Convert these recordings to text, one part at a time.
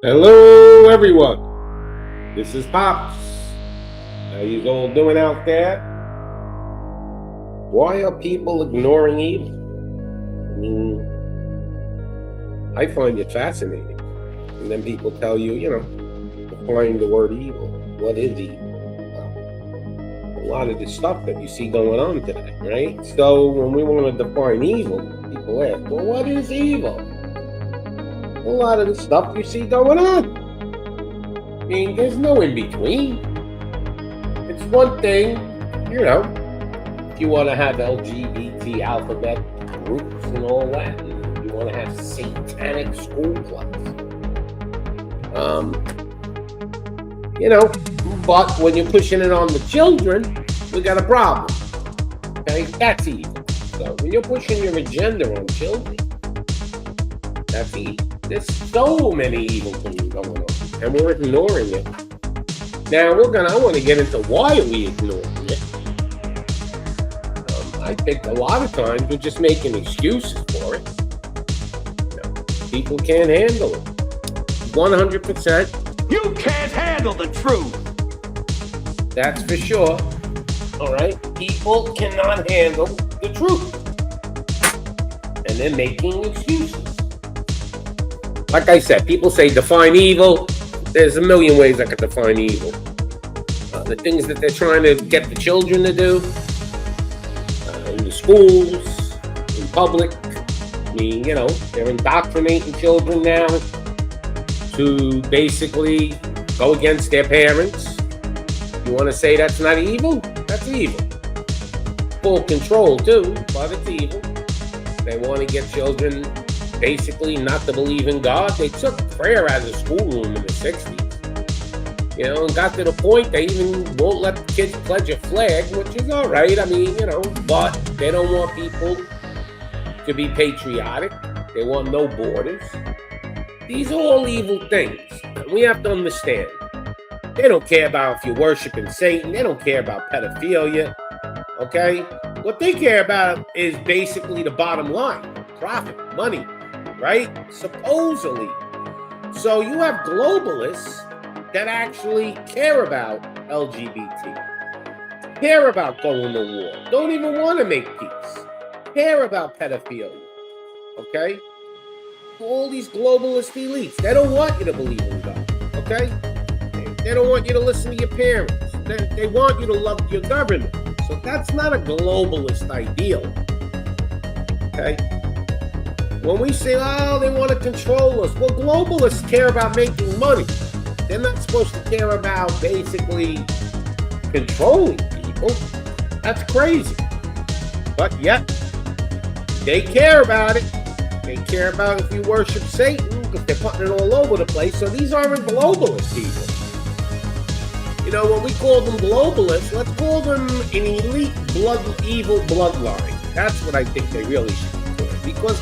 Hello, everyone. This is Pops. How you all doing out there? Why are people ignoring evil? I mean, I find it fascinating. And then people tell you, define the word evil. What is evil? Well, a lot of the stuff that you see going on today, right? So when we want to define evil, people ask, well, what is evil? A lot of the stuff you see going on. I mean, there's no in between. It's one thing, if you want to have LGBT alphabet groups and all that, and you want to have satanic school clubs. But when you're pushing it on the children, we got a problem. Okay, that's evil. So when you're pushing your agenda on children, that's evil. There's so many evil things going on, and we're ignoring it. Now I want to get into why are we ignoring it. I think a lot of times we're just making excuses for it. People can't handle it. 100%. You can't handle the truth. That's for sure. All right, people cannot handle the truth, and they're making excuses. Like I said, people say define evil. There's a million ways I could define evil. The things that they're trying to get the children to do in the schools, in public. I mean, they're indoctrinating children now to basically go against their parents. You want to say that's not evil? That's evil. Full control too, but it's evil. They want to get children basically not to believe in God. They took prayer out of the schoolroom in the 60s. And got to the point they even won't let the kids pledge a flag, which is all right. I mean, but they don't want people to be patriotic. They want no borders. These are all evil things. And we have to understand. They don't care about if you're worshiping Satan. They don't care about pedophilia. Okay? What they care about is basically the bottom line. Profit, money, right? Supposedly. So you have globalists that actually care about LGBT, care about going to war, don't even want to make peace, care about pedophilia, okay? All these globalist elites, they don't want you to believe in God, okay? They don't want you to listen to your parents. They want you to love your government. So that's not a globalist ideal, okay? When we say, they want to control us, well, globalists care about making money. They're not supposed to care about basically controlling people. That's crazy. But yet, they care about it. They care about if you worship Satan because they're putting it all over the place. So these aren't globalist people. When we call them globalists, let's call them an elite evil bloodline. That's what I think they really should be doing. Because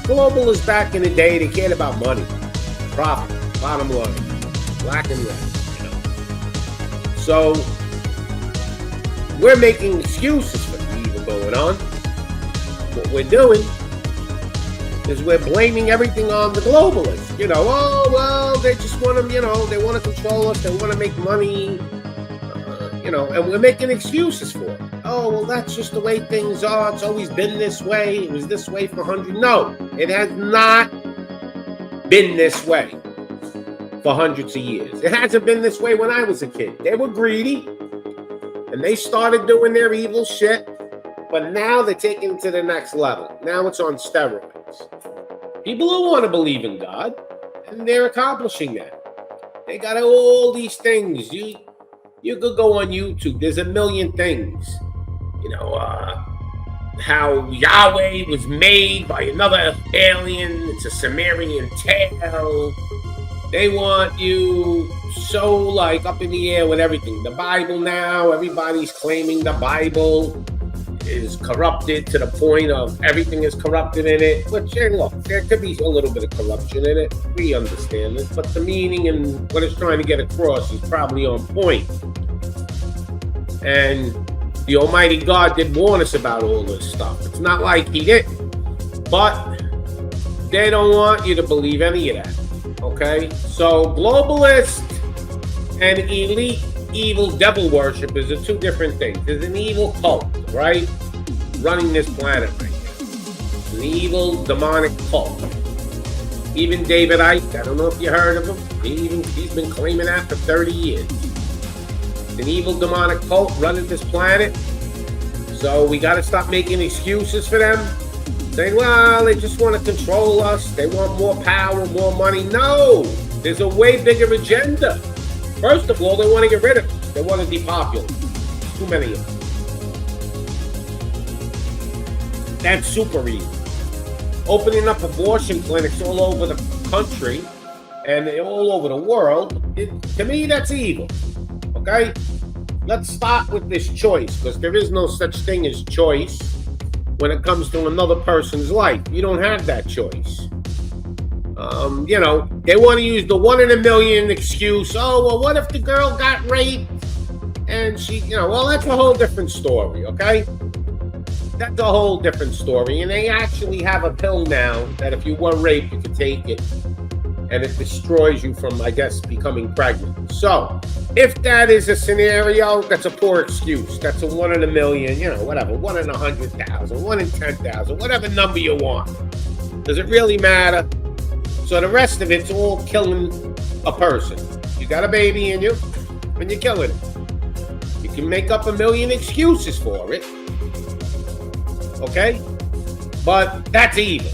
globalists back in the day, they cared about money, profit. Bottom line, black and red, So, we're making excuses for the evil going on. What we're doing is we're blaming everything on the globalists. They just want them, they want to control us, they want to make money, and we're making excuses for it. Oh, well, that's just the way things are. It's always been this way. It was this way for 100. No, it has not been this way for hundreds of years. It hasn't been this way when I was a kid. They were greedy, and they started doing their evil shit, but now they're taking it to the next level. Now it's on steroids. People don't want to believe in God, and they're accomplishing that. They got all these things. You could go on YouTube. There's a million things. How Yahweh was made by another alien. It's a Sumerian tale. They want you so up in the air with everything. The Bible now, everybody's claiming the Bible is corrupted to the point of everything is corrupted in it. Which, look, there could be a little bit of corruption in it. We understand it. But the meaning and what it's trying to get across is probably on point. And the Almighty God did warn us about all this stuff. It's not like he didn't. But they don't want you to believe any of that. Okay? So globalist and elite evil devil worshippers are two different things. There's an evil cult, right? Running this planet right now. An evil demonic cult. Even David Icke, I don't know if you heard of him. He's been claiming that for 30 years. An evil demonic cult running this planet. So we got to stop making excuses for them. Saying, well, they just want to control us. They want more power, more money. No, there's a way bigger agenda. First of all, they want to get rid of us. They want to depopulate. Too many of them. That's super evil. Opening up abortion clinics all over the country and all over the world, to me, that's evil. Okay? Let's start with this choice, because there is no such thing as choice when it comes to another person's life. You don't have that choice. They want to use the 1 in a million excuse. Oh, well, what if the girl got raped and she, well, that's a whole different story, okay? That's a whole different story. And they actually have a pill now that if you were raped, you could take it and it destroys you from, I guess, becoming pregnant. So if that is a scenario, that's a poor excuse. That's a 1 in a million, whatever, 1 in 100,000, 1 in 10,000, whatever number you want. Does it really matter? So the rest of it's all killing a person. You got a baby in you, and you're killing it. You can make up a million excuses for it. Okay? But that's evil.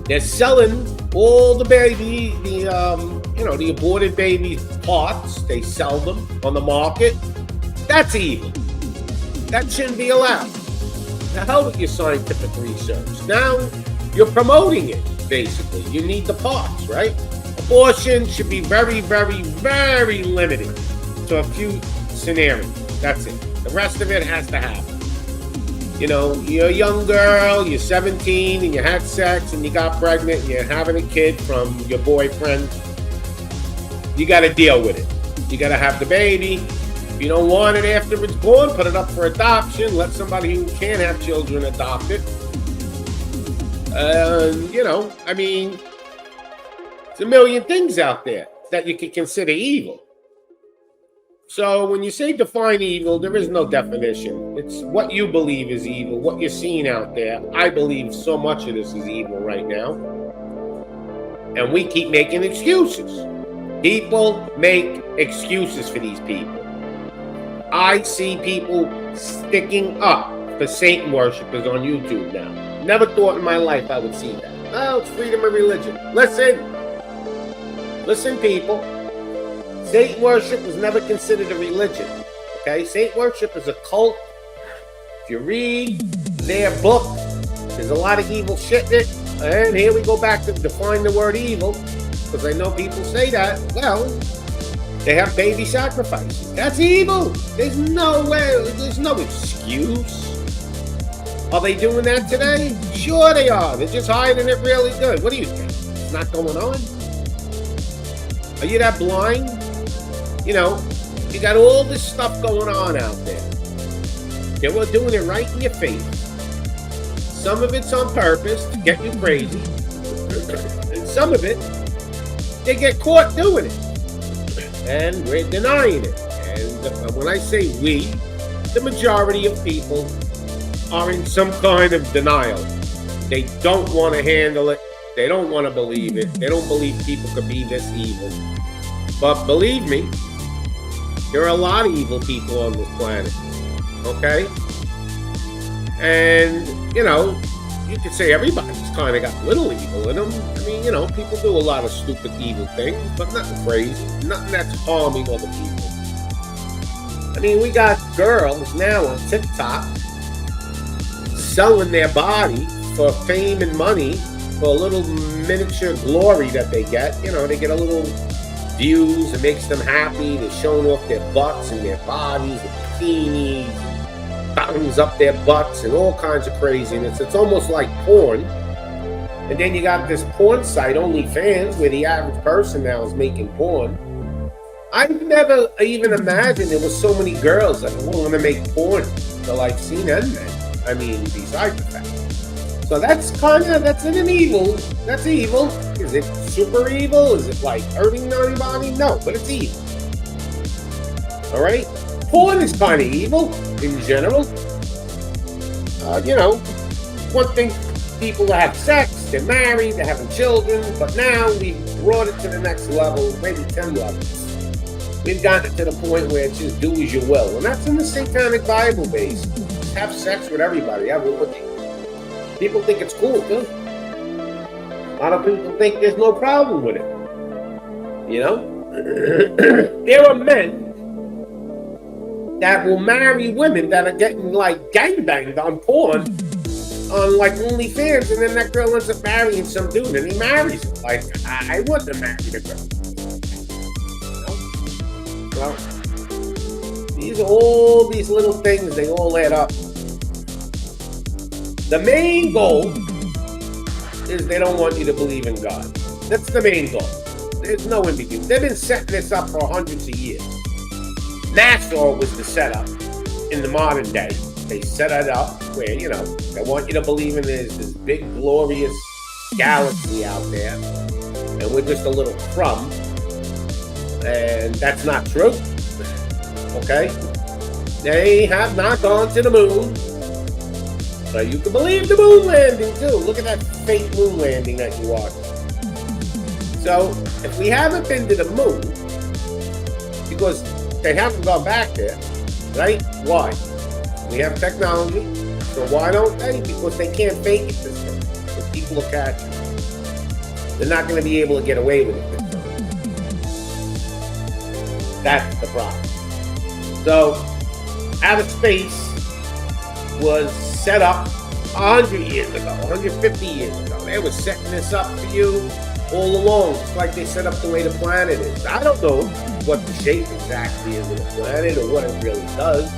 They're selling all the baby, the aborted baby parts. They sell them on the market. That's evil. That shouldn't be allowed. The hell with your scientific research. Now you're promoting it, basically. You need the parts, right? Abortion should be very, very, very limited to a few scenarios. That's it. The rest of it has to happen. You're a young girl, you're 17, and you had sex, and you got pregnant, and you're having a kid from your boyfriend. You got to deal with it. You got to have the baby. If you don't want it after it's born, put it up for adoption. Let somebody who can't have children adopt it. There's a million things out there that you could consider evil. So when you say define evil, there is no definition. It's what you believe is evil, what you're seeing out there. I believe so much of this is evil right now. And we keep making excuses. People make excuses for these people. I see people sticking up for Satan worshipers on YouTube now. Never thought in my life I would see that. Oh, it's freedom of religion. Listen, people. Satan worship was never considered a religion. Okay? Satan worship is a cult. If you read their book, there's a lot of evil shit in it. And here we go back to define the word evil, because I know people say that. Well, they have baby sacrifices. That's evil. There's no way. There's no excuse. Are they doing that today? Sure they are. They're just hiding it really good. What do you think? It's not going on? Are you that blind? You got all this stuff going on out there. They were doing it right in your face. Some of it's on purpose to get you crazy. And some of it, they get caught doing it. And we're denying it. And when I say we, the majority of people are in some kind of denial. They don't want to handle it. They don't want to believe it. They don't believe people could be this evil. But believe me, there are a lot of evil people on this planet. Okay? And, you could say everybody's kind of got a little evil in them. People do a lot of stupid evil things, but nothing crazy. Nothing that's harming other people. We got girls now on TikTok selling their body for fame and money, for a little miniature glory that they get. They get a little views. It makes them happy. They're showing off their butts and their bodies, and bikinis, buttons up their butts, and all kinds of craziness. It's almost like porn. And then you got this porn site, OnlyFans, where the average person now is making porn. I never even imagined there was so many girls that want to make porn till I've seen men. Besides the fact. So that's an evil. That's evil. Is it super evil? Is it like hurting anybody? No, but it's evil. All right? Porn is kind of evil in general. One thing, people that have sex, they're married, they're having children, but now we've brought it to the next level, maybe 10 levels. We've gotten it to the point where it's just do as you will. And that's in the Satanic Bible base. Have sex with everybody. People think it's cool, too. A lot of people think there's no problem with it. There are men that will marry women that are getting like gangbanged on porn on like OnlyFans, and then that girl ends up marrying some dude and he marries her. Like, I wouldn't have married a girl. Well, all these little things, they all add up. The main goal is they don't want you to believe in God. That's the main goal. There's no in between. They've been setting this up for hundreds of years. NASA was the setup in the modern day. They set it up where, they want you to believe in this big, glorious galaxy out there. And we're just a little crumb. And that's not true. Okay? They have not gone to the moon. So you can believe the moon landing too. Look at that fake moon landing that you watched. So if we haven't been to the moon, because they haven't gone back there, right? Why? We have technology, so why don't they? Because they can't fake it this time. Because people are catching. They're not going to be able to get away with it this time. That's the problem. So, outer space was set up 100 years ago, 150 years ago. They were setting this up for you all along, just like they set up the way the planet is. I don't know what the shape exactly is of the planet or what it really does.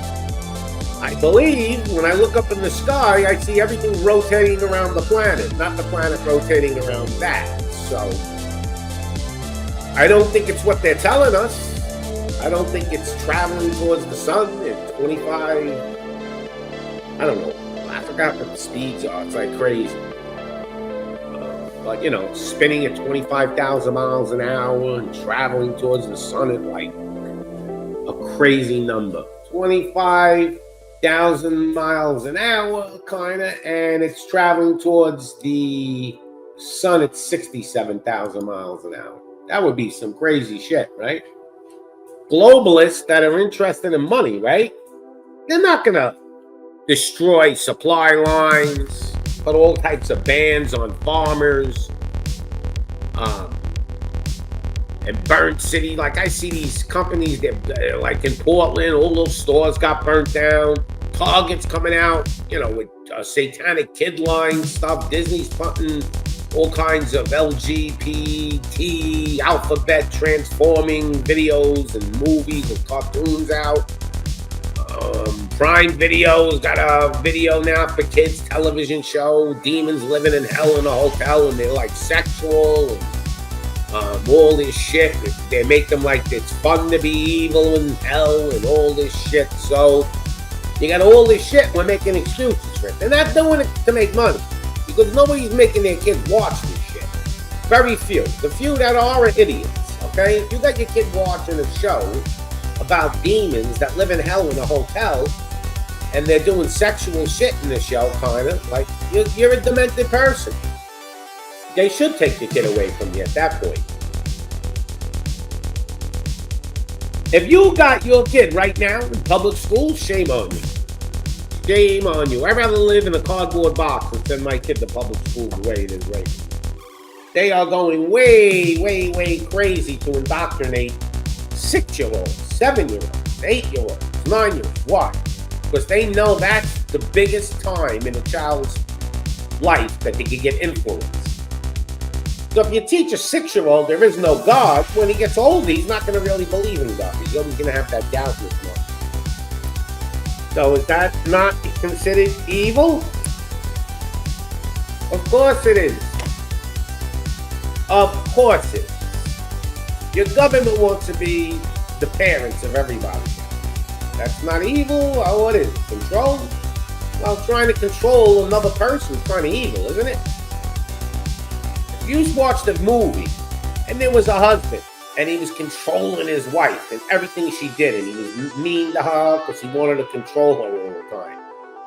I believe when I look up in the sky, I see everything rotating around the planet, not the planet rotating around that. So I don't think it's what they're telling us. I don't think it's traveling towards the sun at 25, I don't know. I forgot what the speeds are. It's like crazy. But, spinning at 25,000 miles an hour and traveling towards the sun at like a crazy number. 25,000 miles an hour, kind of, and it's traveling towards the sun at 67,000 miles an hour. That would be some crazy shit, right? Globalists that are interested in money, right? They're not going to destroy supply lines, put all types of bans on farmers, and burn city. Like I see these companies that, like in Portland, all those stores got burnt down. Target's coming out, with satanic kid line stuff. Disney's putting all kinds of LGBT, alphabet transforming videos and movies and cartoons out. Prime Video's got a video now for kids television show, demons living in hell in a hotel, and they're like sexual and all this shit. They make them like it's fun to be evil in hell and all this shit. So you got all this shit. We're making excuses for it. They're not doing it to make money because nobody's making their kids watch this shit. Very few. The few that are idiots. Okay, if you got your kid watching a show about demons that live in hell in a hotel and they're doing sexual shit in the show, kind of like you're a demented person. They should take your kid away from you at that point. If you got your kid right now in public school, shame on you. Shame on you. I'd rather live in a cardboard box than send my kid to public school the way it is right now. They are going way, way, way crazy to indoctrinate 6-year-olds, 7-year-olds, 8-year-olds, 9-year-olds. Why? Because they know that's the biggest time in a child's life that they can get influenced. So if you teach a 6-year-old there is no God, when he gets older, he's not going to really believe in God. He's always going to have that doubt in his mind. So is that not considered evil? Of course it is. Of course it is. Your government wants to be the parents of everybody. That's not evil. What is it? Control? Well, trying to control another person is kind of evil, isn't it? If you watched a movie and there was a husband and he was controlling his wife and everything she did, and he was mean to her because he wanted to control her all the time,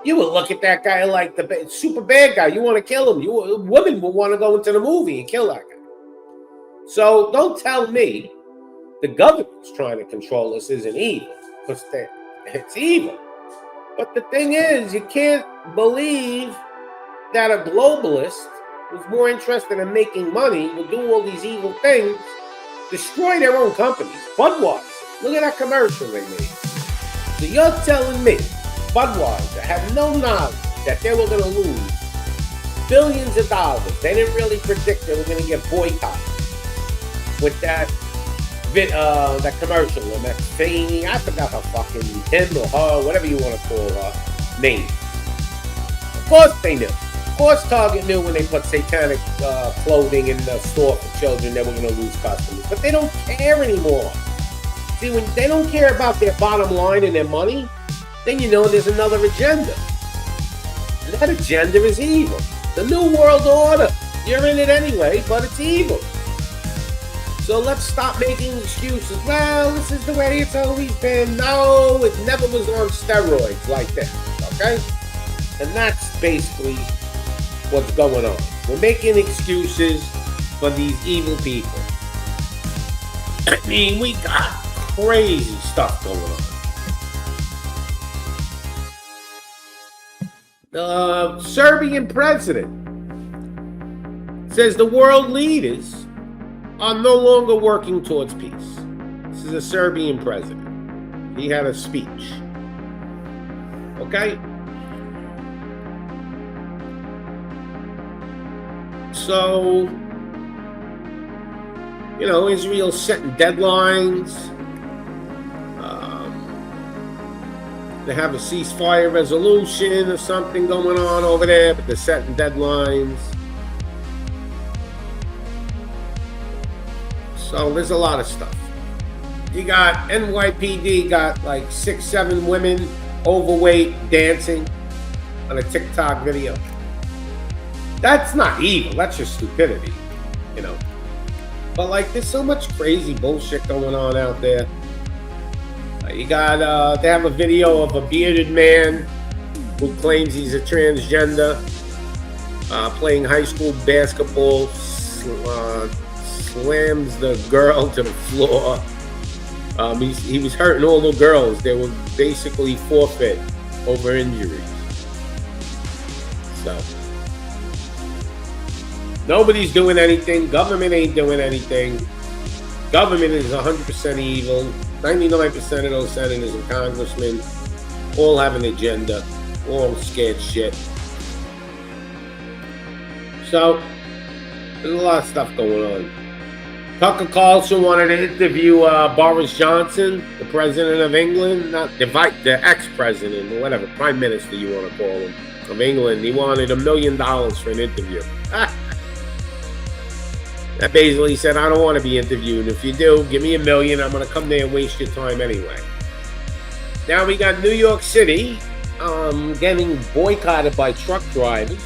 you would look at that guy like the super bad guy. You want to kill him. A woman would want to go into the movie and kill that guy. So don't tell me the government's trying to control us isn't evil, because it's evil. But the thing is, you can't believe that a globalist who's more interested in making money will do all these evil things, destroy their own companies. Budweiser, look at that commercial they made. So you're telling me Budweiser had no knowledge that they were going to lose billions of dollars. They didn't really predict they were going to get boycotted with that commercial and that thing. I forgot her fucking, him or her, whatever you want to call her, name. Of course they knew. Of course Target knew when they put satanic clothing in the store for children they were going to lose customers. But they don't care anymore. See, when they don't care about their bottom line and their money, then you know there's another agenda. And that agenda is evil. The New World Order. You're in it anyway, but it's evil. So let's stop making excuses. Well, this is the way it's always been. No, it never was on steroids like this, okay? And that's basically what's going on. We're making excuses for these evil people. I mean, we got crazy stuff going on. The Serbian president says the world leaders are no longer working towards peace. This is a Serbian president. He had a speech. Okay? So, you know, Israel's setting deadlines. They have a ceasefire resolution or something going on over there, but they're setting deadlines. So there's a lot of stuff. You got NYPD got like 6-7 women overweight dancing on a TikTok video. That's not evil. That's just stupidity, you know. But like, there's so much crazy bullshit going on out there. You got, they have a video of a bearded man who claims he's a transgender, playing high school basketball, slams the girl to the floor. He was hurting all the girls. They were basically forfeit over injuries. So, nobody's doing anything. Government ain't doing anything. Government is 100% evil. 99% of those senators and congressmen all have an agenda, all scared shit. So, there's a lot of stuff going on. Tucker Carlson wanted to interview Boris Johnson, the president of England, not the ex-president, or whatever, prime minister you want to call him, of England. He wanted $1 million for an interview. That basically said, I don't want to be interviewed. If you do, give me $1 million. I'm going to come there and waste your time anyway. Now we got New York City getting boycotted by truck drivers.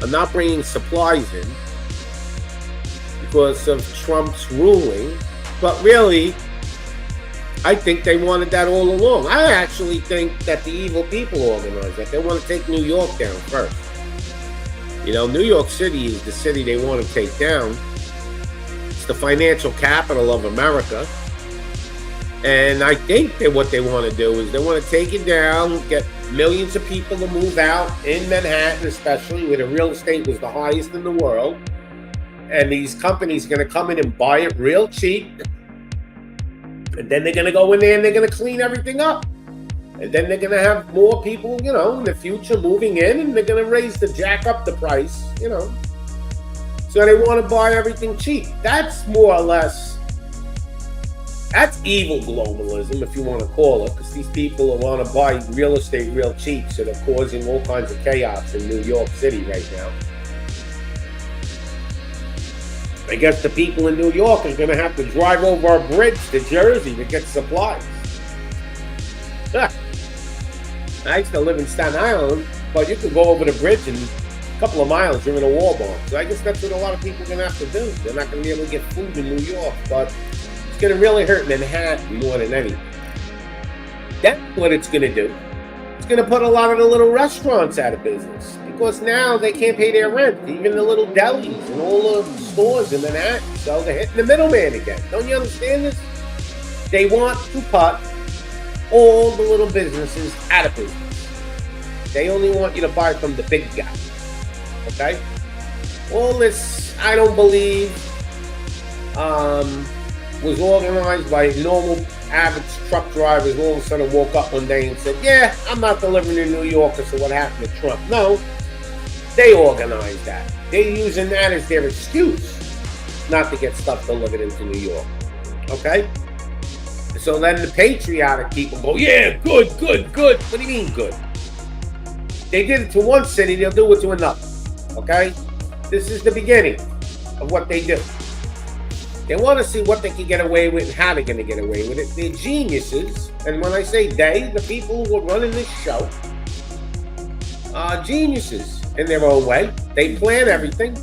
I'm not bringing supplies in because of Trump's ruling. But really, I think they wanted that all along. I actually think that the evil people organized that. They want to take New York down first. You know, New York City is the city they want to take down. It's the financial capital of America. And I think that what they want to do is they want to take it down, get millions of people to move out in Manhattan, especially where the real estate was the highest in the world. And these companies are going to come in and buy it real cheap. And then they're going to go in there and they're going to clean everything up. And then they're going to have more people, you know, in the future moving in, and they're going to jack up the price, you know. So they want to buy everything cheap. That's more or less, that's evil globalism, if you want to call it, because these people want to buy real estate real cheap, so they're causing all kinds of chaos in New York City right now. I guess the people in New York are going to have to drive over a bridge to Jersey to get supplies. I used to live in Staten Island, but you could go over the bridge and a couple of miles, you're in a Walmart. So I guess that's what a lot of people are going to have to do. They're not going to be able to get food in New York, but it's going to really hurt Manhattan more than anything. That's what it's going to do. It's going to put a lot of the little restaurants out of business because now they can't pay their rent. Even the little delis and all the stores in Manhattan. So they're hitting the middleman again. Don't you understand this? They want to cut all the little businesses out of business. They only want you to buy from the big guy. Okay? All this, I don't believe, was organized by normal average truck drivers. All of a sudden woke up one day and said, yeah, I'm not delivering to New York because of what happened to Trump. No, they organized that. They're using that as their excuse not to get stuff delivered into New York. Okay? So then the patriotic people go, yeah, good. What do you mean good? They did it to one city, they'll do it to another. Okay? This is the beginning of what they do. They want to see what they can get away with and how they're going to get away with it. They're geniuses. And when I say they, the people who are running this show are geniuses in their own way. They plan everything.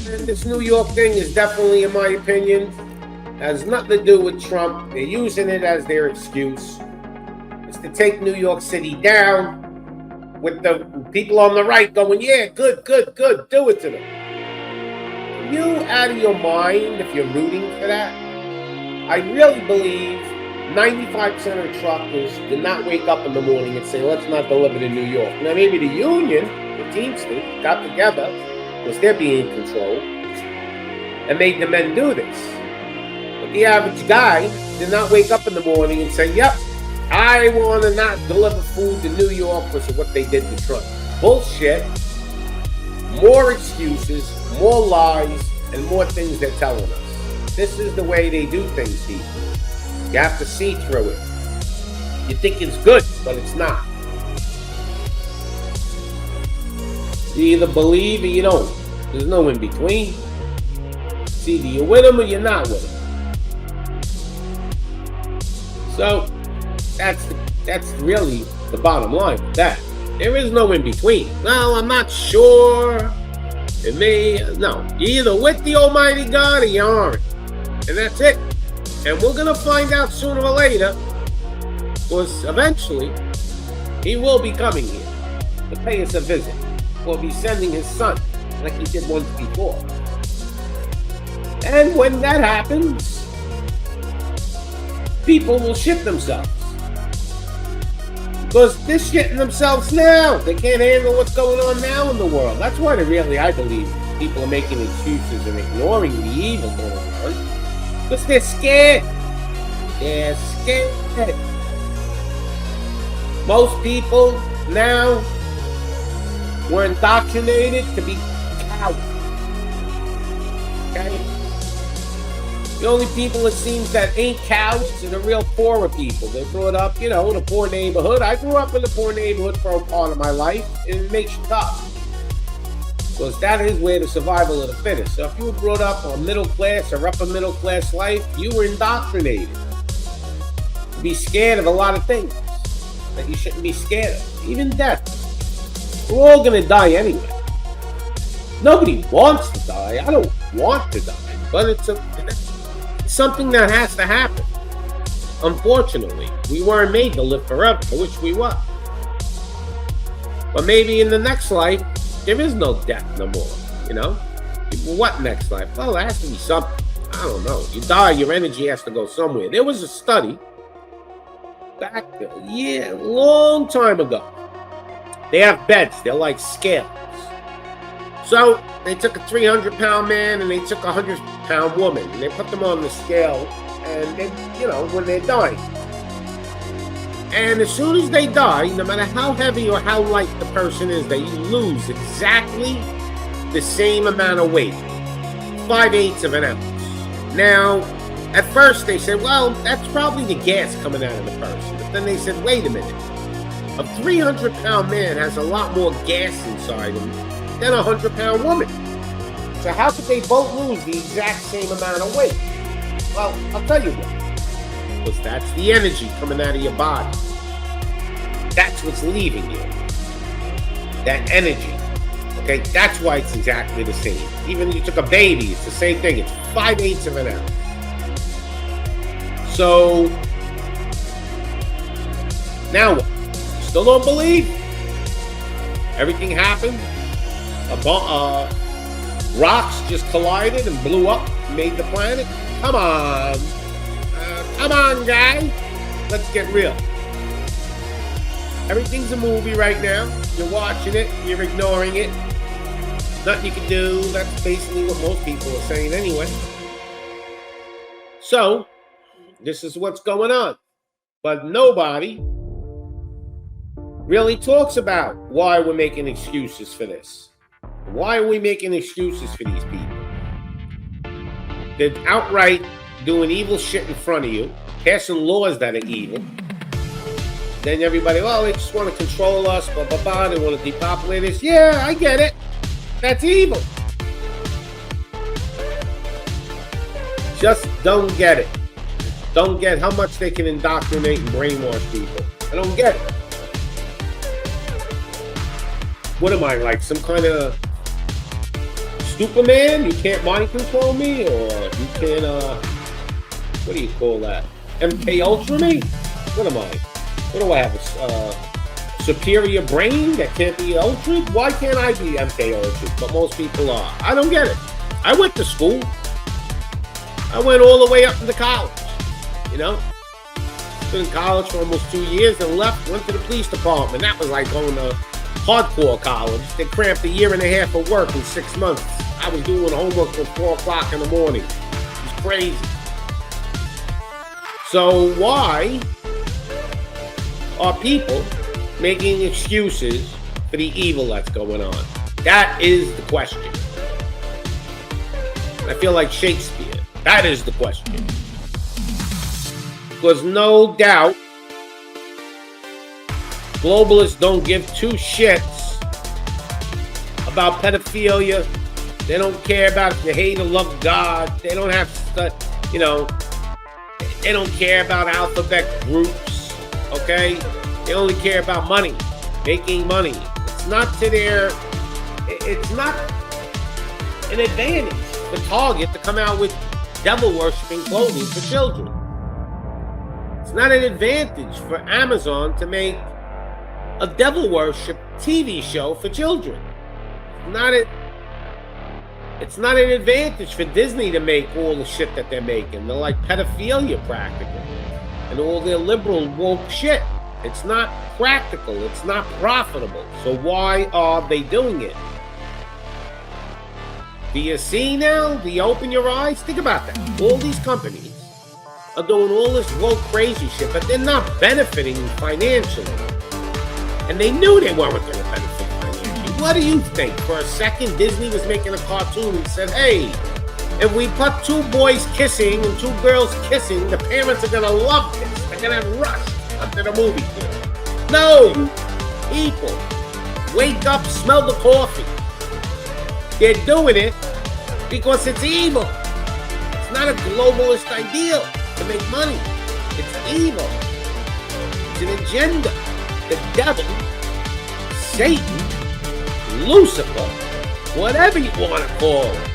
And this New York thing is definitely, in my opinion, has nothing to do with Trump. They're using it as their excuse. It's to take New York City down with the people on the right going, yeah, good, do it to them. Are you out of your mind if you're rooting for that? I really believe 95% of truckers did not wake up in the morning and say, let's not deliver to New York. Now, maybe the union, the Teamsters, got together because they're being controlled and made the men do this. But the average guy did not wake up in the morning and say, yep, I want to not deliver food to New York because of what they did to Trump. Bullshit. More excuses, more lies, and more things they're telling us. This is the way they do things, people. You have to see through it. You think it's good, but it's not. You either believe or you don't. There's no in between. It's either you're with them or you're not with them. So, that's really the bottom line with that. There is no in between. Well, I'm not sure. It may, no. You're either with the Almighty God or you aren't. And that's it. And we're going to find out sooner or later, because eventually, he will be coming here to pay us a visit. We'll be sending his son, like he did once before. And when that happens, people will shit themselves. Because they're shitting themselves now. They can't handle what's going on now in the world. That's why I believe, people are making excuses and ignoring the evil going on. Because they're scared. They're scared. Most people now were indoctrinated to be cowards. Okay? The only people it seems that ain't cowards are the real poorer people. They're brought up, in a poor neighborhood. I grew up in a poor neighborhood for a part of my life, and it makes you tough. Because that is where the survival of the fittest. So if you were brought up on middle class or upper middle class life, you were indoctrinated to be scared of a lot of things that you shouldn't be scared of. Even death. We're all going to die anyway. Nobody wants to die. I don't want to die. But it's something that has to happen. Unfortunately, we weren't made to live forever, I wish we were. But maybe in the next life, there is no death no more, What next life? Well, there has to be something. I don't know. You die, your energy has to go somewhere. There was a study back a long time ago. They have beds. They're like scales. So they took a 300-pound man and they took a 100-pound woman, and they put them on the scale, and they, when they're dying. And as soon as they die, no matter how heavy or how light the person is, they lose exactly the same amount of weight, 5/8 of an ounce. Now, at first they said, well, that's probably the gas coming out of the person. But then they said, wait a minute. A 300-pound man has a lot more gas inside him than a 100-pound woman. So how could they both lose the exact same amount of weight? Well, I'll tell you what. Because that's the energy coming out of your body. That's what's leaving you. That energy. Okay, that's why it's exactly the same. Even if you took a baby, it's the same thing. It's 5/8 of an ounce. So now what? Still don't believe? Everything happened. Rocks just collided and blew up, made the planet. Come on. Come on, guy. Let's get real. Everything's a movie right now. You're watching it. You're ignoring it. Nothing you can do. That's basically what most people are saying anyway. So, this is what's going on. But nobody really talks about why we're making excuses for this. Why are we making excuses for these people? They're outright doing evil shit in front of you, passing laws that are evil. Then everybody, well, they just want to control us, blah, blah, blah. They want to depopulate us. Yeah, I get it. That's evil. Just don't get it. Don't get how much they can indoctrinate and brainwash people. I don't get it. What am I, like some kind of Superman? You can't mind control me? Or you can't, what do you call that? MK Ultra me? What am I? What do I have? A superior brain that can't be ultra? Why can't I be MK Ultra? But most people are. I don't get it. I went to school. I went all the way up into college. You know? Been in college for almost 2 years and left, went to the police department. That was like going to hardcore college. They cramped a year and a half of work in 6 months. I was doing homework till 4 o'clock in the morning. It was crazy. So why are people making excuses for the evil that's going on? That is the question. I feel like Shakespeare. That is the question. Because no doubt, globalists don't give two shits about pedophilia. They don't care about if you hate or love God. They don't have, they don't care about alphabet groups, okay? They only care about money, making money. It's not an advantage for Target to come out with devil-worshipping clothing for children. It's not an advantage for Amazon to make a devil worship TV show for children. It's not an advantage for Disney to make all the shit that they're making. They're like pedophilia practically. And all their liberal woke shit. It's not practical. It's not profitable. So why are they doing it? Do you see now? Do you open your eyes? Think about that. All these companies are doing all this woke crazy shit, but they're not benefiting financially. And they knew they weren't going to benefit financially. What do you think? For a second, Disney was making a cartoon and said, hey, if we put two boys kissing and two girls kissing, the parents are going to love this. They're going to rush up to the movie theater. No! People, wake up, smell the coffee. They're doing it because it's evil. It's not a globalist ideal to make money. It's evil. It's an agenda. The devil, Satan, Lucifer, whatever you want to call it,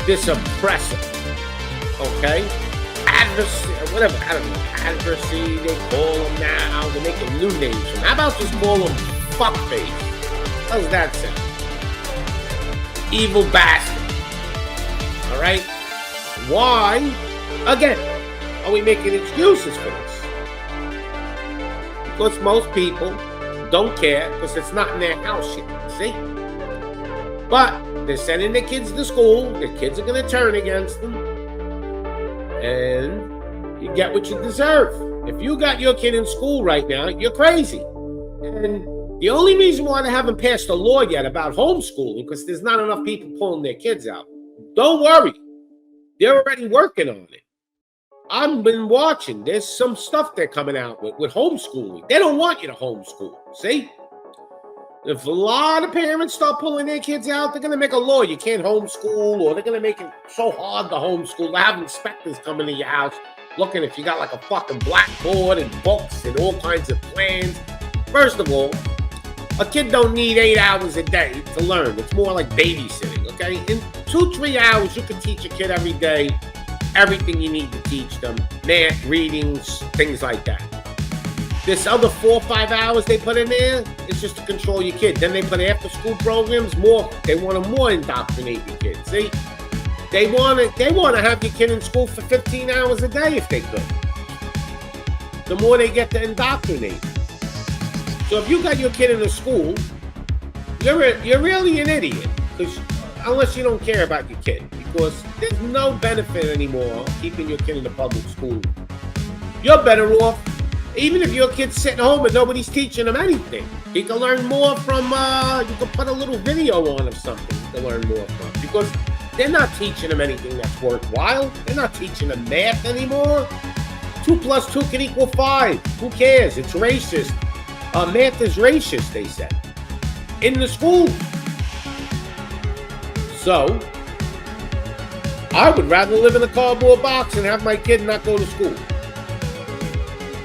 this oppressor, okay? Adversary, whatever, I don't know, adversary, they call them now, they're making new names. How about just call them fuckface? How's that sound? Evil bastard, all right? Why, again, are we making excuses for this? Because most people don't care because it's not in their house yet, see? But they're sending their kids to school. Their kids are going to turn against them. And you get what you deserve. If you got your kid in school right now, you're crazy. And the only reason why they haven't passed a law yet about homeschooling because there's not enough people pulling their kids out. Don't worry. They're already working on it. I've been watching. There's some stuff they're coming out with homeschooling. They don't want you to homeschool. See? If a lot of parents start pulling their kids out, they're going to make a law. You can't homeschool, or they're going to make it so hard to homeschool. They have inspectors coming to your house. looking if you got like a fucking blackboard and books and all kinds of plans. First of all, a kid don't need 8 hours a day to learn. It's more like babysitting, okay? In 2-3 hours, you can teach a kid every day everything you need to teach them. Math, readings, things like that. This other 4 or 5 hours they put in there, it's just to control your kid. Then they put after school programs, more. They want to more indoctrinate your kids. See? They want to have your kid in school for 15 hours a day if they could. The more they get to indoctrinate. So if you got your kid in a school, you're really an idiot. Because unless you don't care about your kid, because there's no benefit anymore keeping your kid in the public school. You're better off, even if your kid's sitting home and nobody's teaching them anything. You can learn more from. You can put a little video on of something to learn more from, because they're not teaching them anything that's worthwhile. They're not teaching them math anymore. 2 + 2 can equal 5. Who cares? It's racist. Math is racist, they said, in the school. So, I would rather live in a cardboard box and have my kid not go to school.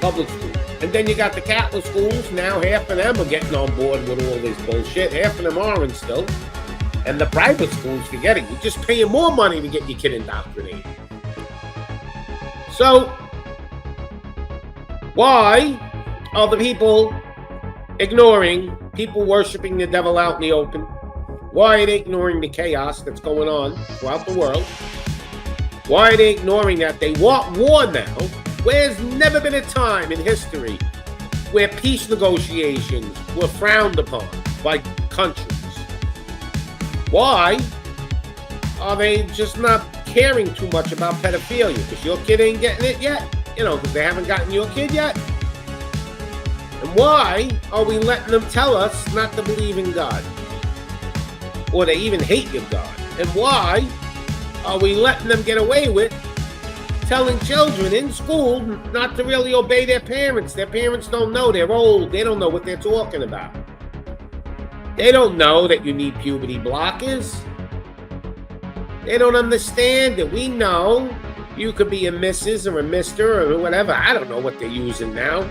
Public school. And then you got the Catholic schools. Now half of them are getting on board with all this bullshit. Half of them aren't still. And the private schools, forget it. You're just paying more money to get your kid indoctrinated. So, why are the people ignoring people worshiping the devil out in the open? Why are they ignoring the chaos that's going on throughout the world? Why are they ignoring that? They want war now, where there's never been a time in history where peace negotiations were frowned upon by countries. Why are they just not caring too much about pedophilia? Because your kid ain't getting it yet? Because they haven't gotten your kid yet? And why are we letting them tell us not to believe in God? Or they even hate your God? And why are we letting them get away with telling children in school not to really obey their parents? Their parents don't know. They're old. They don't know what they're talking about. They don't know that you need puberty blockers. They don't understand that we know you could be a Mrs. or a Mr. or whatever. I don't know what they're using now.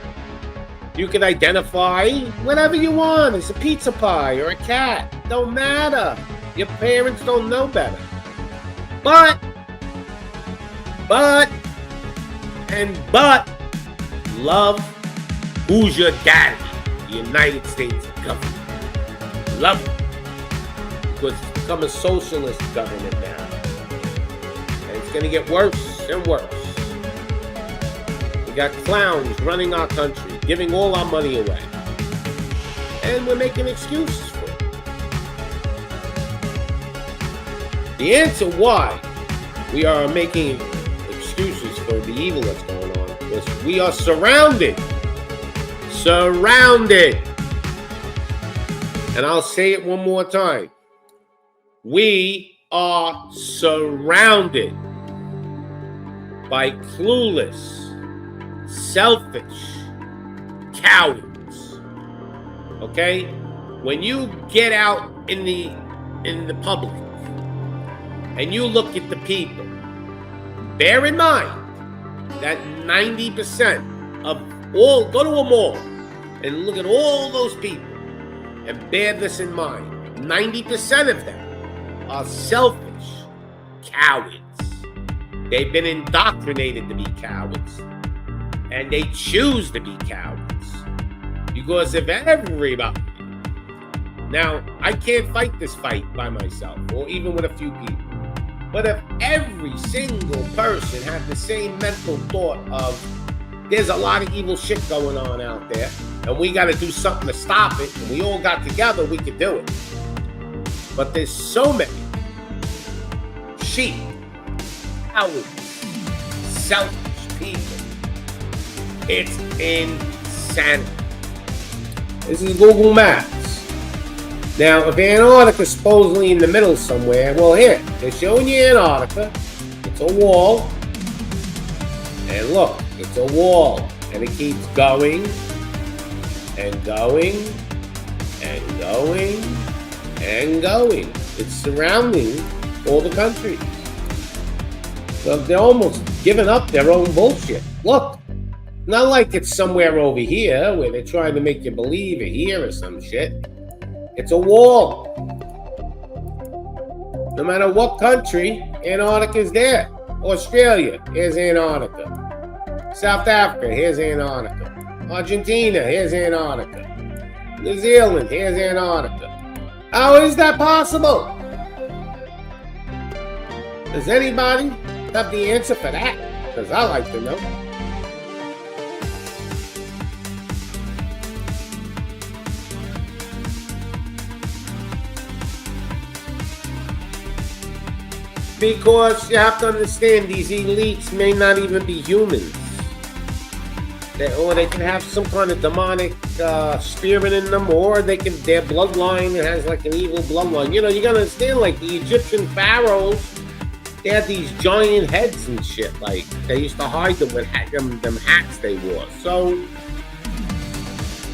You can identify whatever you want as a pizza pie or a cat. Don't matter. Your parents don't know better. But, love who's your daddy? The United States government. Love it. Because it's become a socialist government now. And it's going to get worse and worse. We got clowns running our country, giving all our money away. And we're making excuses for it. The answer why we are making excuses for the evil that's going on is we are surrounded. Surrounded. And I'll say it one more time. We are surrounded by clueless, selfish cowards. Okay? When you get out in the public and you look at the people, bear in mind that 90% of all, go to a mall and look at all those people and bear this in mind. 90% of them are selfish cowards. They've been indoctrinated to be cowards. And they choose to be cowards. Because if everybody... Now, I can't fight this fight by myself, or even with a few people. But if every single person had the same mental thought of, there's a lot of evil shit going on out there, and we got to do something to stop it, and we all got together, we could do it. But there's so many sheep, cowards, selfish people. It's insanity. This is Google Maps. Now, if Antarctica's supposedly in the middle somewhere, well, here, they're showing you Antarctica. It's a wall. And look, it's a wall. And it keeps going and going and going and going. It's surrounding all the countries. So they're almost giving up their own bullshit. Look, not like it's somewhere over here where they're trying to make you believe it here or some shit. It's a wall. No matter what country, Antarctica's there. Australia, here's Antarctica. South Africa, here's Antarctica. Argentina, here's Antarctica. New Zealand, here's Antarctica. How is that possible? Does anybody have the answer for that? Because I like to know. Because you have to understand, these elites may not even be humans. Or they can have some kind of demonic spirit in them, or their bloodline has like an evil bloodline. You know, you gotta understand, like the Egyptian pharaohs, they had these giant heads and shit. Like they used to hide them with them hats they wore. So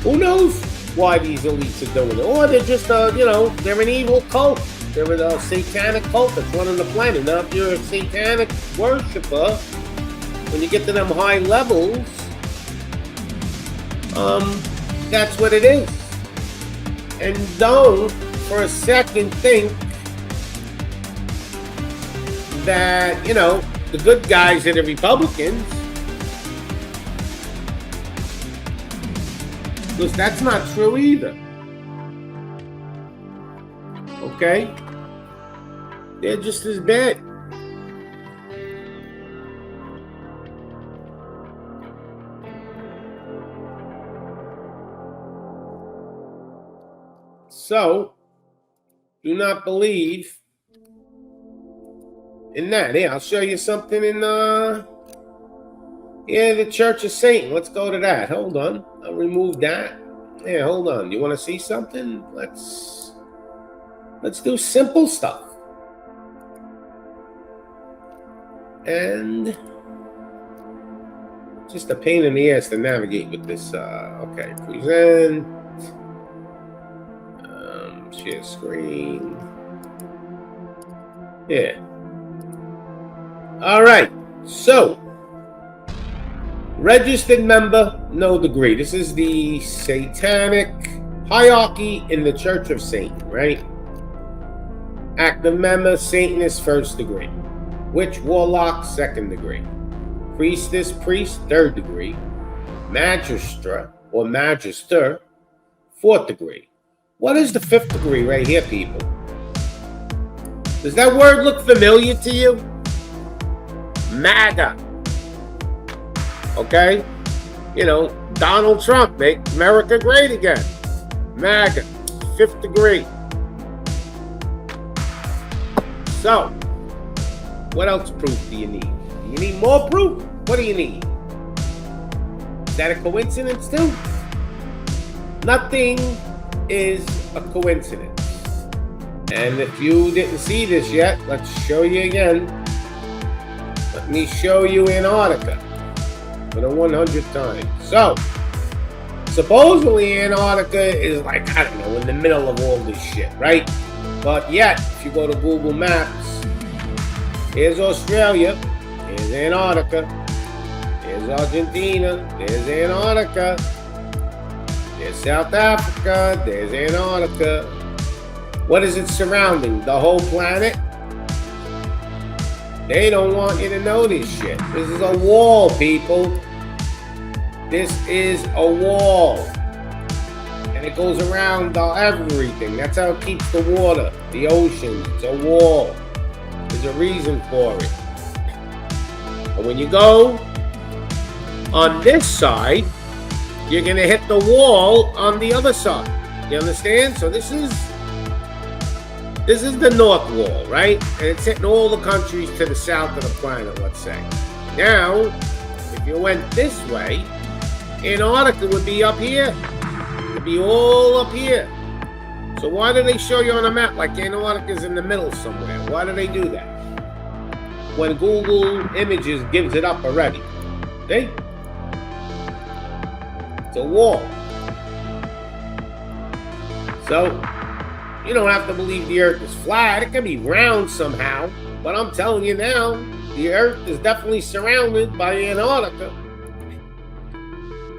who knows why these elites are doing it? Or they're just they're an evil cult. They're a satanic cult that's running the planet. Now, if you're a satanic worshiper, when you get to them high levels, that's what it is. And don't for a second think that, the good guys are the Republicans. Because that's not true either. Okay? They're just as bad. So, do not believe in that. Here, I'll show you something in the Church of Satan. Let's go to that. Hold on. I'll remove that. Yeah, hold on. You want to see something? Let's do simple stuff. And just a pain in the ass to navigate with this. Okay, present. Share screen. Yeah. All right. So, registered member, no degree. This is the satanic hierarchy in the Church of Satan, right? Active member, Satanist, first degree. Witch, warlock, second degree. Priestess, priest, third degree. Magistra or magister, fourth degree. What is the fifth degree right here, people? Does that word look familiar to you? MAGA. Okay? Donald Trump, make America great again. MAGA, fifth degree. So, what else proof do you need? Do you need more proof? What do you need? Is that a coincidence too? Nothing is a coincidence. And if you didn't see this yet, let's show you again. Let me show you Antarctica for the 100th time. So, supposedly Antarctica is like, I don't know, in the middle of all this shit, right? But yet, if you go to Google Maps, here's Australia, here's Antarctica, here's Argentina, there's Antarctica, there's South Africa, there's Antarctica. What is it surrounding? The whole planet? They don't want you to know this shit. This is a wall, people. This is a wall. And it goes around everything. That's how it keeps the water, the oceans. It's a wall. There's a reason for it. But when you go on this side, you're going to hit the wall on the other side. You understand? So this is the North Wall, right? And it's hitting all the countries to the south of the planet, let's say. Now, if you went this way, Antarctica would be up here. It would be all up here. So why do they show you on a map like Antarctica's in the middle somewhere? Why do they do that? When Google Images gives it up already. See? It's a wall. So, you don't have to believe the earth is flat. It can be round somehow. But I'm telling you now, The Earth is definitely surrounded by Antarctica.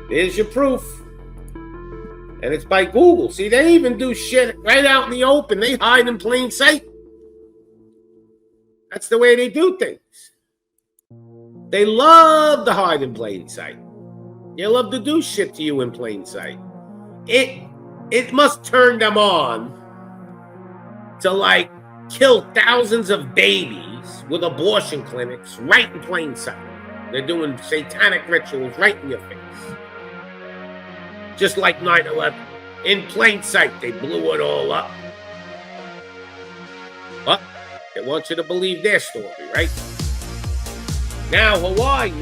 There's your proof. And it's by Google. See, they even do shit right out in the open. They hide in plain sight. That's the way they do things. They love to hide in plain sight. They love to do shit to you in plain sight. It must turn them on to like kill thousands of babies with abortion clinics right in plain sight. They're doing satanic rituals right in your face. Just like 9/11. In plain sight, they blew it all up. But they want you to believe their story, right? Now, Hawaii,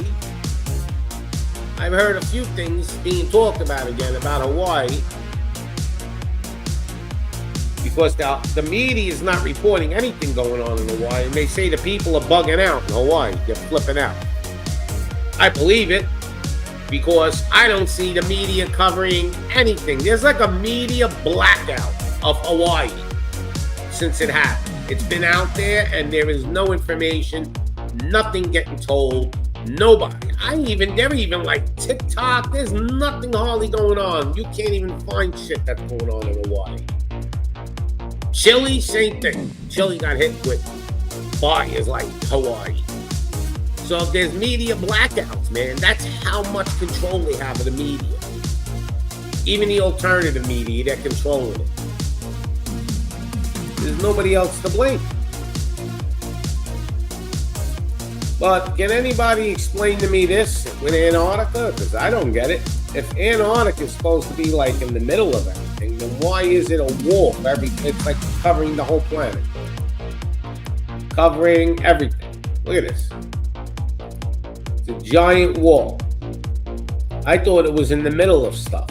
I've heard a few things being talked about again about Hawaii. Because the media is not reporting anything going on in Hawaii. And they say the people are bugging out in Hawaii. They're flipping out. I believe it. Because I don't see the media covering anything. There's like a media blackout of Hawaii since it happened. It's been out there and there is no information, nothing getting told, nobody. They're even like TikTok, there's nothing hardly going on. You can't even find shit that's going on in Hawaii. Chile, same thing. Chile got hit with fires like Hawaii. So if there's media blackouts, man, that's how much control they have of the media. Even the alternative media, they're controlling it. There's nobody else to blame. But can anybody explain to me this with Antarctica? Because I don't get it. If Antarctica is supposed to be like in the middle of everything, then why is it a wall for everything? It's like covering the whole planet. Covering everything. Look at this. A giant wall. I thought it was in the middle of stuff.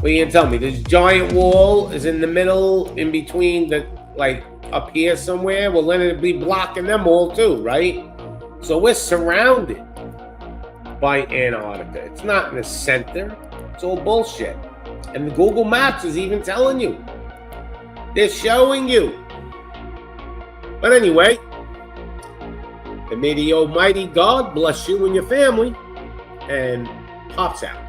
What are you gonna tell me? This giant wall is in the middle, in between the, like up here somewhere? Well, then it'd be blocking them all too, right? So we're surrounded by Antarctica. It's not in the center. It's all bullshit. And the Google Maps is even telling you. They're showing you. But anyway, and may the Almighty God bless you and your family, and Pops out.